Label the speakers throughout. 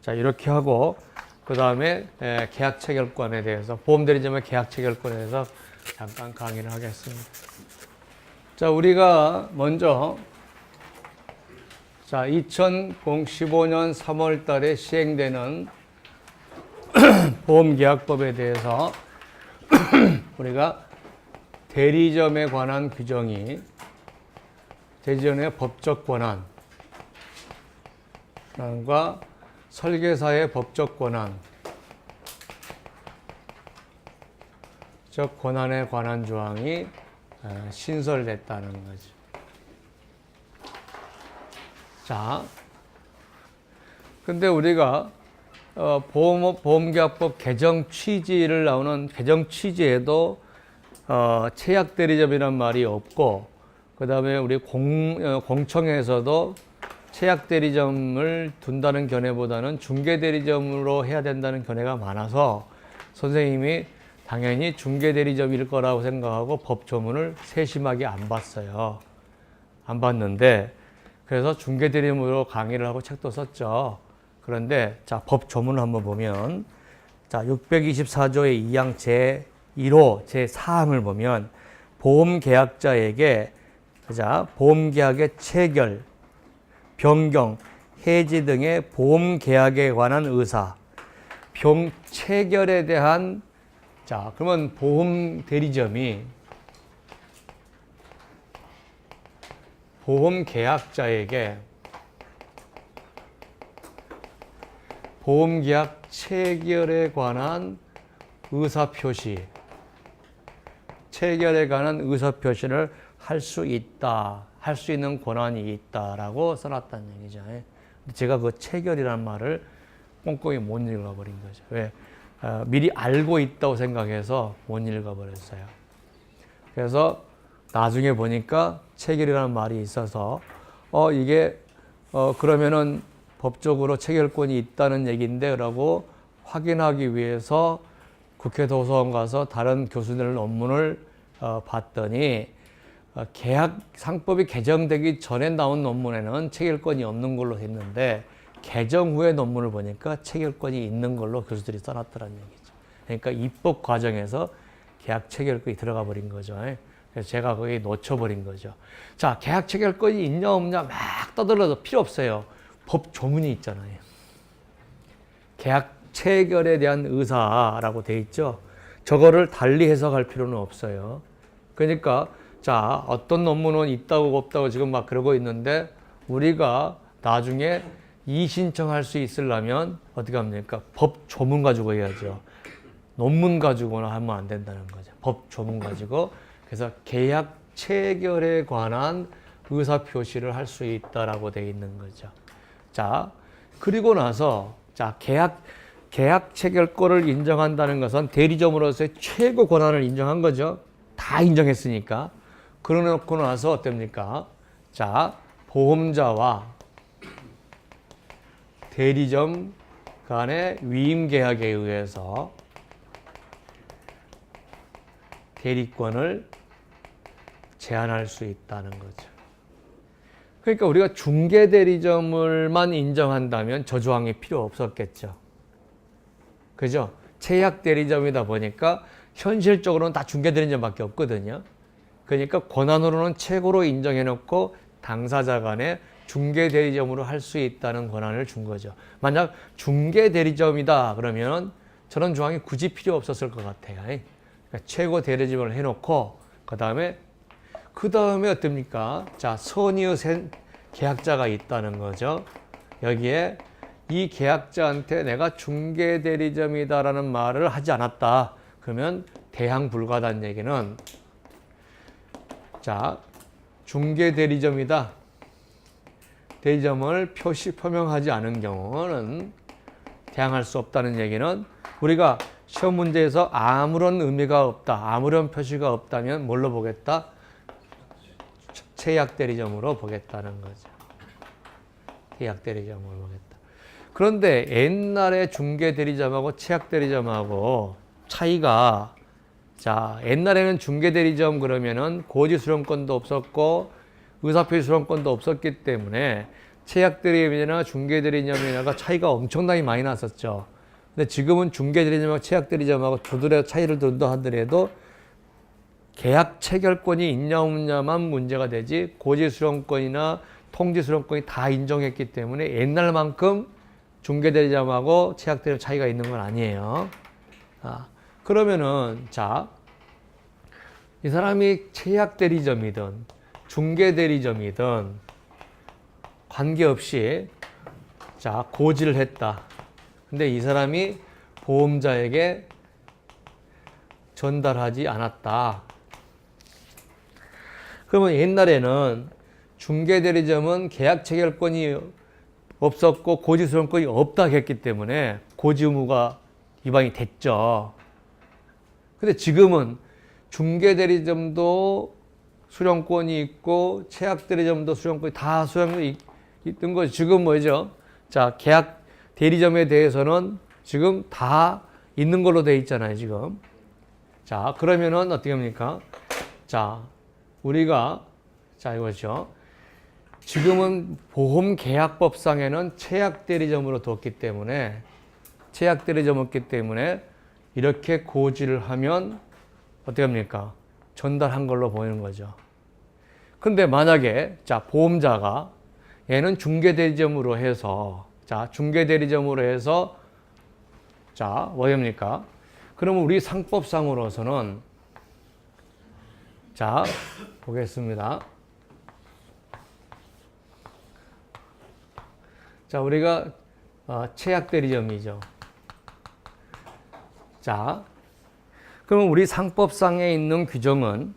Speaker 1: 자, 이렇게 하고 그 다음에 계약 체결권에 대해서 보험대리점의 계약 체결권에 대해서 잠깐 강의를 하겠습니다. 자, 우리가 먼저 2015년 3월 달에 시행되는 보험계약법에 대해서 우리가 대리점에 관한 규정이 대리점의 법적 권한과 설계사의 법적 권한, 즉 권한에 관한 조항이 신설됐다는 거죠. 자, 근데 우리가 보험계약법 개정 취지를 나오는 개정 취지에도 채약대리점이란 말이 없고, 그 다음에 우리 공청에서도 채약대리점을 둔다는 견해보다는 중개대리점으로 해야 된다는 견해가 많아서 선생님이 당연히 중개대리점일 거라고 생각하고 법조문을 세심하게 안 봤어요. 안 봤는데, 그래서 중개대리점으로 강의를 하고 책도 썼죠. 그런데 자, 법조문을 한번 보면 자, 624조의 2항 제1호 제4항을 보면 보험계약자에게 자, 보험계약의 체결, 변경, 해지 등의 보험계약에 관한 의사, 체결에 대한 자, 그러면 보험대리점이 보험계약자에게 보험계약 체결에 관한 의사표시, 체결에 관한 의사표시를 할 수 있다, 할 수 있는 권한이 있다라고 써놨다는 얘기죠. 제가 그 체결이라는 말을 꼼꼼히 못 읽어버린 거죠. 왜? 미리 알고 있다고 생각해서 못 읽어버렸어요. 그래서 나중에 보니까 체결이라는 말이 있어서 이게 그러면은 법적으로 체결권이 있다는 얘기인데 라고 확인하기 위해서 국회 도서관 가서 다른 교수들 논문을 봤더니 계약 상법이 개정되기 전에 나온 논문에는 체결권이 없는 걸로 했는데 개정 후에 논문을 보니까 체결권이 있는 걸로 교수들이 써놨더라는 얘기죠. 그러니까 입법 과정에서 계약 체결권이 들어가 버린 거죠. 그래서 제가 거기 놓쳐버린 거죠. 자, 계약 체결권이 있냐 없냐 막 떠들어도 필요 없어요. 법 조문이 있잖아요. 계약 체결에 대한 의사라고 돼 있죠. 저거를 달리 해석할 필요는 없어요. 그러니까 자, 어떤 논문은 있다고 없다고 지금 막 그러고 있는데 우리가 나중에 이의신청할 수 있으려면 어떻게 합니까? 법 조문 가지고 해야죠. 논문 가지고는 하면 안 된다는 거죠. 법 조문 가지고. 그래서 계약 체결에 관한 의사표시를 할 수 있다라고 되어 있는 거죠. 자, 그리고 나서 자, 계약 체결권을 인정한다는 것은 대리점으로서의 최고 권한을 인정한 거죠. 다 인정했으니까. 그러놓고 나서 어떻습니까? 자, 보험자와 대리점 간의 위임 계약에 의해서 대리권을 제한할 수 있다는 거죠. 그러니까 우리가 중개대리점을만 인정한다면 저 조항이 필요 없었겠죠. 그죠? 채약대리점이다 보니까 현실적으로는 다 중개대리점밖에 없거든요. 그러니까 권한으로는 최고로 인정해놓고 당사자 간에 중개대리점으로 할 수 있다는 권한을 준 거죠. 만약 중개대리점이다 그러면 저런 조항이 굳이 필요 없었을 것 같아요. 그러니까 최고 대리점을 해놓고 그 다음에 어떻습니까? 자, 선의의 계약자가 있다는 거죠. 여기에 이 계약자한테 내가 중개대리점이다라는 말을 하지 않았다. 그러면 대항 불가다는 얘기는 자, 중개대리점이다. 대리점을 표명하지 않은 경우는 대항할 수 없다는 얘기는 우리가 시험 문제에서 아무런 의미가 없다, 아무런 표시가 없다면 뭘로 보겠다? 채약대리점으로 보겠다는 거죠. 채약대리점으로 보겠다. 그런데 옛날에 중개대리점하고 채약대리점하고 차이가 자, 옛날에는 중개대리점 그러면은 고지수령권도 없었고 의사표시 수령권도 없었기 때문에 최약대리점이나 중개대리점이나가 차이가 엄청나게 많이 났었죠. 근데 지금은 중개대리점하고 최약대리점하고 두들의 차이를 둔다 하더라도 계약 체결권이 있냐 없냐만 문제가 되지 고지수령권이나 통지수령권이 다 인정했기 때문에 옛날만큼 중개대리점하고 최약대리점 차이가 있는 건 아니에요. 그러면은 자, 이 사람이 최약대리점이든 중개대리점이든 관계없이 자, 고지를 했다. 근데 이 사람이 보험자에게 전달하지 않았다. 그러면 옛날에는 중개대리점은 계약 체결권이 없었고 고지수령권이 없다 했기 때문에 고지 의무가 위반이 됐죠. 근데 지금은 중개대리점도 수령권이 있고 최약대리점도 수령권이 다 수령권이 있던 거죠. 지금 뭐죠? 자, 계약 대리점에 대해서는 지금 다 있는 걸로 돼 있잖아요, 지금. 자, 그러면은 어떻게 합니까? 자, 우리가 자, 이거죠. 지금은 보험계약법상에는 최약대리점으로 뒀기 때문에 최약대리점이었기 때문에 이렇게 고지를 하면 어떻게 합니까? 전달한 걸로 보이는 거죠. 근데 만약에 자, 보험자가 얘는 중개대리점으로 해서 자, 중개대리점으로 해서 자, 뭐 합니까? 그러면 우리 상법상으로서는 자, 보겠습니다. 자, 우리가 최약대리점이죠. 자, 그러면 우리 상법상에 있는 규정은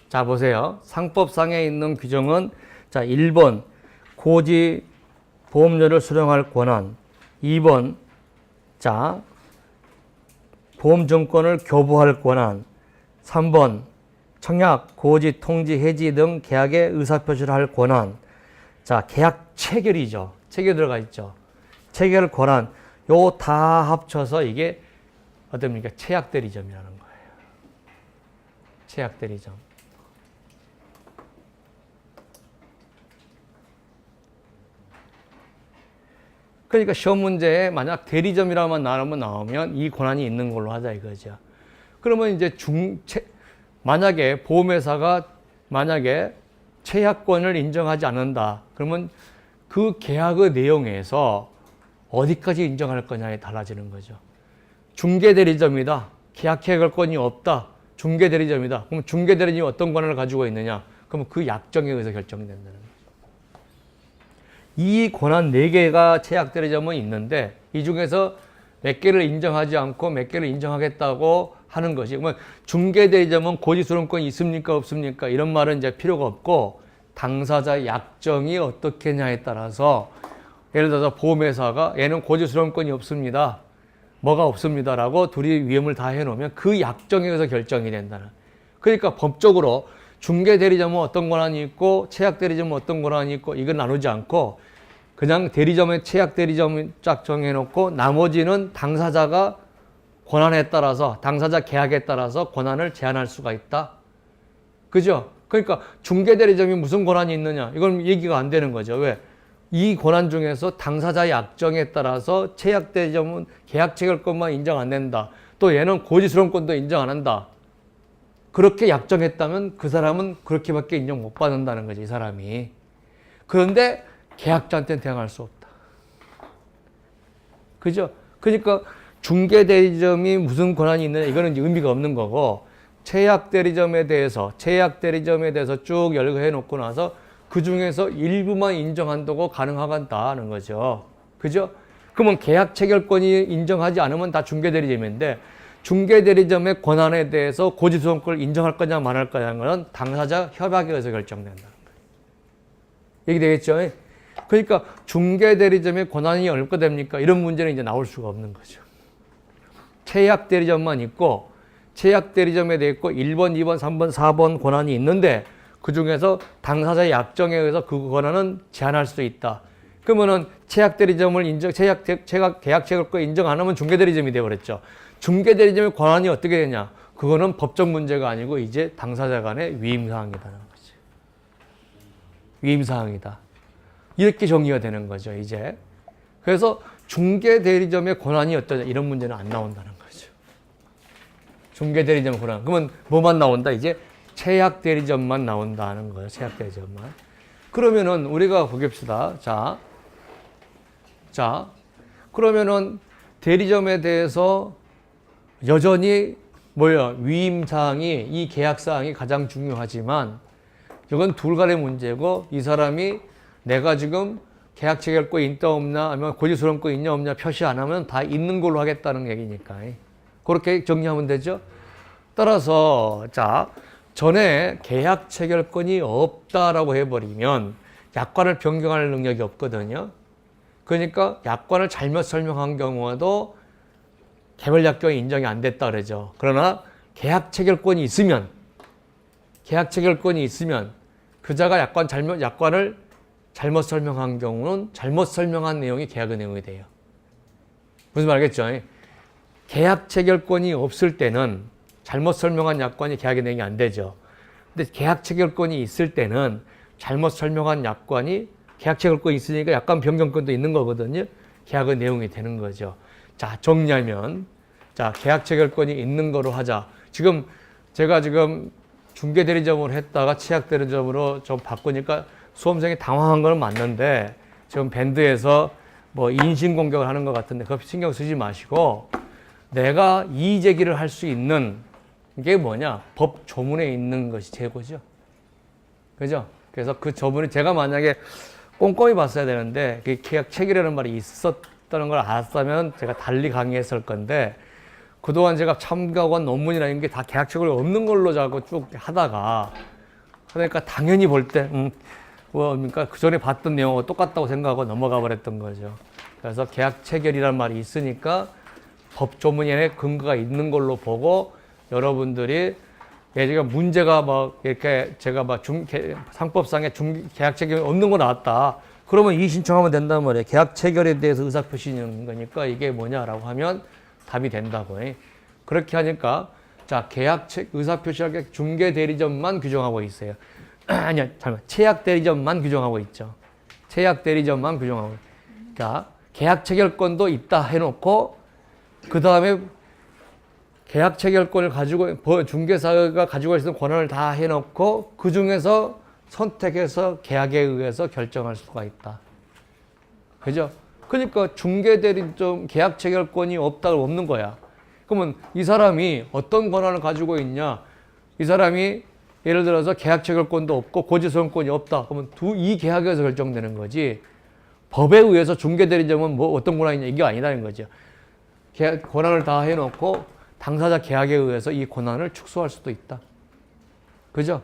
Speaker 1: 자, 보세요. 상법상에 있는 규정은 자, 1번 고지 보험료를 수령할 권한, 2번 자, 보험증권을 교부할 권한, 3번 청약, 고지, 통지, 해지 등 계약의 의사표시를 할 권한. 자, 계약 체결이죠. 체결 들어가 있죠. 체결 권한. 요 다 합쳐서 이게 어떻습니까? 최약대리점이라는 거예요. 최약대리점. 그러니까 시험 문제에 만약 대리점이라만 나오면 이 권한이 있는 걸로 하자 이거죠. 그러면 이제 만약에 보험회사가 만약에 최약권을 인정하지 않는다. 그러면 그 계약의 내용에서 어디까지 인정할 거냐에 달라지는 거죠. 중개대리점이다. 계약 체결권이 없다. 중개대리점이다. 그럼 중개대리점이 어떤 권한을 가지고 있느냐? 그러면 그 약정에 의해서 결정이 된다는 거죠. 이 권한 4개가 최약대리점은 있는데 이 중에서 몇 개를 인정하지 않고 몇 개를 인정하겠다고 하는 것이. 그러면 중개대리점은 고지수령권이 있습니까? 없습니까? 이런 말은 이제 필요가 없고 당사자 약정이 어떻게냐에 따라서 예를 들어서 보험회사가 얘는 고지수령권이 없습니다. 뭐가 없습니다라고 둘이 위험을 다 해놓으면 그 약정에 의해서 결정이 된다는. 그러니까 법적으로 중개대리점은 어떤 권한이 있고 최약대리점은 어떤 권한이 있고 이건 나누지 않고 그냥 대리점에 최약대리점 쫙 정해놓고 나머지는 당사자가 권한에 따라서 당사자 계약에 따라서 권한을 제한할 수가 있다. 그죠? 그러니까 중개대리점이 무슨 권한이 있느냐 이건 얘기가 안 되는 거죠. 왜? 이 권한 중에서 당사자의 약정에 따라서 최약대리점은 계약 체결권만 인정 안 된다. 또 얘는 고지수령권도 인정 안 한다. 그렇게 약정했다면 그 사람은 그렇게밖에 인정 못 받는다는 거지, 이 사람이. 그런데 계약자한테는 대항할 수 없다. 그죠? 그러니까 중개대리점이 무슨 권한이 있느냐 이거는 이제 의미가 없는 거고 최약대리점에 대해서 쭉 열거해 놓고 나서 그 중에서 일부만 인정한다고 가능하다는 거죠. 그죠? 그러면 계약 체결권이 인정하지 않으면 다 중개대리점인데 중개대리점의 권한에 대해서 고지수령권을 인정할 거냐 말할 거냐는 것은 당사자 협약에 의해서 결정된다는 거예요. 얘기되겠죠? 그러니까 중개대리점의 권한이 얼마나 됩니까? 이런 문제는 이제 나올 수가 없는 거죠. 최약대리점만 있고 최약대리점에 대해 있고 1번, 2번, 3번, 4번 권한이 있는데 그 중에서 당사자의 약정에 의해서 그 권한은 제한할 수 있다. 그러면은 최약대리점을 계약 체결권 인정 안 하면 중개대리점이 되어버렸죠. 중개대리점의 권한이 어떻게 되냐? 그거는 법적 문제가 아니고 이제 당사자 간의 위임사항이라는 거지. 위임사항이다. 이렇게 정리가 되는 거죠, 이제. 그래서 중개대리점의 권한이 어떠냐 이런 문제는 안 나온다는 거죠. 중개대리점 권한. 그러면 뭐만 나온다? 이제 채약대리점만 나온다는 거예요. 채약대리점만. 그러면은 우리가 보깁시다. 자, 그러면은 대리점에 대해서 여전히 위임사항이 이 계약사항이 가장 중요하지만 이건 둘 간의 문제고 이 사람이 내가 지금 계약 체결권이 있다 없나 아니면 고지서름권이 있냐 없냐 표시 안 하면 다 있는 걸로 하겠다는 얘기니까 그렇게 정리하면 되죠. 따라서 전에 계약 체결권이 없다라고 해버리면 약관을 변경할 능력이 없거든요. 그러니까 약관을 잘못 설명한 경우에도 개별약정이 인정이 안 됐다 그러죠. 그러나 계약 체결권이 있으면 그자가 약관을 잘못 설명한 경우는 잘못 설명한 내용이 계약의 내용이 돼요. 무슨 말 알겠죠? 계약 체결권이 없을 때는 잘못 설명한 약관이 계약의 내용이 안 되죠. 근데 계약 체결권이 있을 때는 잘못 설명한 약관이 계약 체결권이 있으니까 약관 변경권도 있는 거거든요. 계약의 내용이 되는 거죠. 자, 정리하면 계약 체결권이 있는 거로 하자. 제가 중개대리점으로 했다가 치약대리점으로 좀 바꾸니까 수험생이 당황한 건 맞는데 지금 밴드에서 인신공격을 하는 것 같은데 그거 신경 쓰지 마시고 내가 이의제기를 할 수 있는 게 뭐냐? 법 조문에 있는 것이 최고죠. 그죠? 그래서 그 조문이 제가 만약에 꼼꼼히 봤어야 되는데 그 계약 체결이라는 말이 있었다는 걸 알았다면 제가 달리 강의했을 건데 그동안 제가 참고한 논문이나 이런 게 다 계약 체결이 없는 걸로 자꾸 쭉 하다가 그러니까 당연히 볼 때 그러니까 그 전에 봤던 내용하고 똑같다고 생각하고 넘어가 버렸던 거죠. 그래서 계약 체결이라는 말이 있으니까 법 조문에 근거가 있는 걸로 보고 여러분들이 제가 문제가 이렇게 제가 상법상에 계약 체결이 없는 거 나왔다. 그러면 이의 신청하면 된단 말이에요. 계약 체결에 대해서 의사표시 있는 거니까 이게 뭐냐라고 하면 답이 된다고. 그렇게 하니까 계약 의사표시할 게 중개대리점만 규정하고 있어요. 아니요, 채약대리점만 규정하고 있죠. 채약대리점만 규정하고. 그러니까 계약 체결권도 있다 해놓고 그 다음에 계약 체결권을 가지고 중개사가 가지고 있는 권한을 다 해놓고 그 중에서 선택해서 계약에 의해서 결정할 수가 있다. 그죠? 그러니까 중개대리점 계약 체결권이 없는 거야. 그러면 이 사람이 어떤 권한을 가지고 있냐? 이 사람이 예를 들어서 계약 체결권도 없고 고지서름권이 없다. 그러면 이 계약에서 결정되는 거지. 법에 의해서 중개대리점은 어떤 권한이 있냐 이게 아니라는 거죠. 권한을 다 해놓고 당사자 계약에 의해서 이 권한을 축소할 수도 있다. 그죠?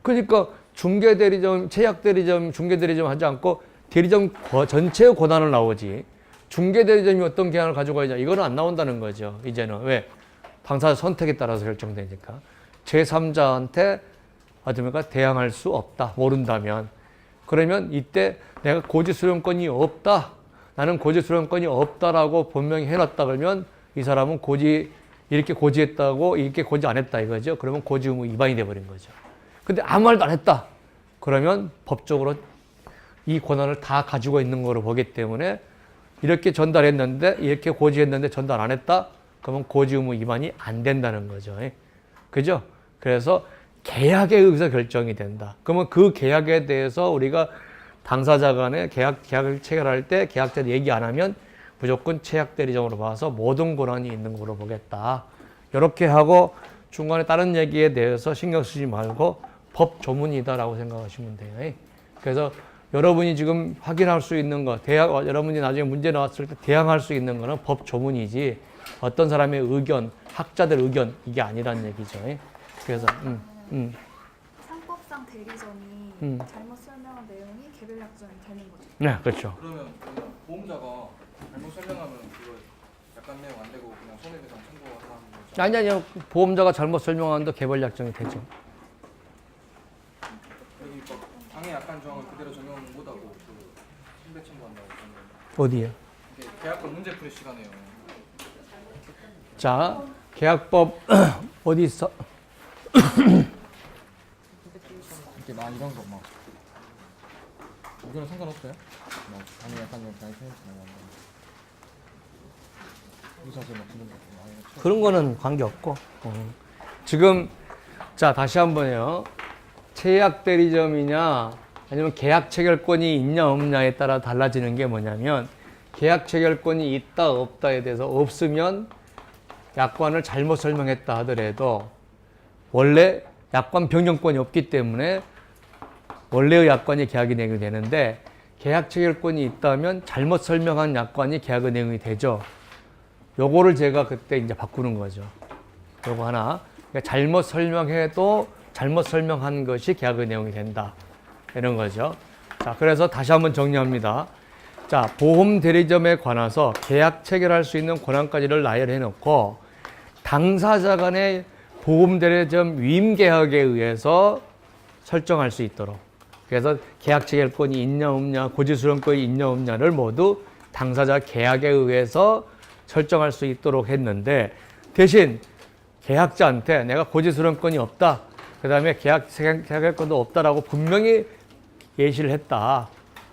Speaker 1: 그러니까 중개대리점, 채약대리점, 중개대리점 하지 않고 대리점 전체의 권한을 나오지. 중개대리점이 어떤 계약을 가지고 있냐 이거는 안 나온다는 거죠. 이제는 왜? 당사자 선택에 따라서 결정되니까. 제3자한테 어떻습니까? 대항할 수 없다. 모른다면. 그러면 이때 내가 고지수령권이 없다. 나는 고지수령권이 없다라고 분명히 해놨다 그러면 이 사람은 이렇게 고지했다고 이렇게 고지 안 했다 이거죠. 그러면 고지 의무 위반이 돼버린 거죠. 근데 아무 말도 안 했다. 그러면 법적으로 이 권한을 다 가지고 있는 거로 보기 때문에 이렇게 전달했는데 이렇게 고지했는데 전달 안 했다. 그러면 고지 의무 위반이 안 된다는 거죠. 그죠? 그래서 계약에 의해서 결정이 된다. 그러면 그 계약에 대해서 우리가 당사자 간에 계약을 체결할 때 계약자 얘기 안 하면 무조건 채약대리점으로 봐서 모든 권한이 있는 거로 보겠다. 이렇게 하고 중간에 다른 얘기에 대해서 신경 쓰지 말고 법 조문이다라고 생각하시면 돼요. 그래서 여러분이 지금 확인할 수 있는 거, 여러분이 나중에 문제 나왔을 때 대항할 수 있는 거는 법 조문이지 어떤 사람의 의견, 학자들 의견 이게 아니란 얘기죠. 그래서
Speaker 2: 상법상 대리점이 잘못 설명한 내용이 개별약정이 되는 거죠.
Speaker 1: 네, 그렇죠.
Speaker 3: 그러면 보험자가 잘못 설명하면 그거 약관 내용 안 되고 그냥 손해배상 청구하는 거죠?
Speaker 1: 아니요. 보험자가 잘못 설명하는데 개별약정이 되죠.
Speaker 3: 여기 당해 약관 조항을 그대로 적용 못하고 그 손배 청구한다고 그러면
Speaker 1: 어디에?
Speaker 3: 이게 계약권 문제 풀이 시간에요.
Speaker 1: 자, 계약법 어디 있어?
Speaker 3: 이렇게 막 이런 거 막 여기는 상관없어요? 뭐 아니 약간 좀 그냥 편집지 나간다. 의사서 막 그런 거 많이 쳐.
Speaker 1: 그런 거는 관계없고. 지금 자 다시 한번요. 체약 대리점이냐 아니면 계약 체결권이 있냐 없냐에 따라 달라지는 게 뭐냐면 계약 체결권이 있다 없다에 대해서 없으면 약관을 잘못 설명했다 하더라도 원래 약관 변경권이 없기 때문에 원래의 약관이 계약의 내용이 되는데 계약 체결권이 있다면 잘못 설명한 약관이 계약의 내용이 되죠. 요거를 제가 그때 이제 바꾸는 거죠. 요거 하나. 그러니까 잘못 설명해도 잘못 설명한 것이 계약의 내용이 된다. 이런 거죠. 자, 그래서 다시 한번 정리합니다. 자, 보험 대리점에 관해서 계약 체결할 수 있는 권한까지를 나열해 놓고 당사자 간의 보험 대리점 위임 계약에 의해서 설정할 수 있도록. 그래서 계약 체결권이 있냐 없냐, 고지수령권이 있냐 없냐를 모두 당사자 계약에 의해서 설정할 수 있도록 했는데 대신 계약자한테 내가 고지수령권이 없다. 그 다음에 계약 체결권도 없다라고 분명히 예시를 했다.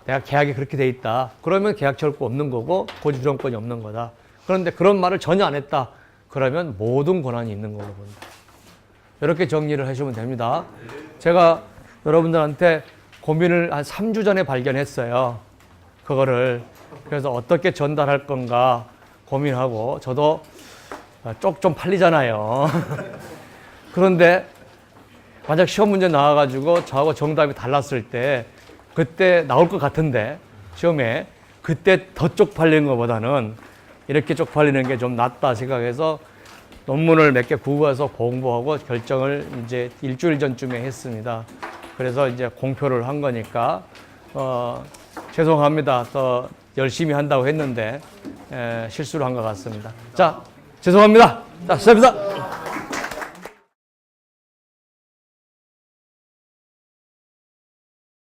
Speaker 1: 내가 계약이 그렇게 돼 있다. 그러면 계약 체결권 없는 거고 고지수령권이 없는 거다. 그런데 그런 말을 전혀 안 했다. 그러면 모든 권한이 있는 걸로 본다. 이렇게 정리를 하시면 됩니다. 제가 여러분들한테 고민을 한 3주 전에 발견했어요. 그거를. 그래서 어떻게 전달할 건가 고민하고 저도 쪽 좀 팔리잖아요. 그런데 만약 시험 문제 나와가지고 저하고 정답이 달랐을 때 그때 나올 것 같은데 시험에 그때 더 쪽팔리는 것보다는 이렇게 쪽팔리는 게 좀 낫다 생각해서 논문을 몇 개 구해서 공부하고 결정을 이제 일주일 전쯤에 했습니다. 그래서 이제 공표를 한 거니까 죄송합니다. 더 열심히 한다고 했는데 실수를 한 것 같습니다. 자, 죄송합니다. 자, 시작합니다.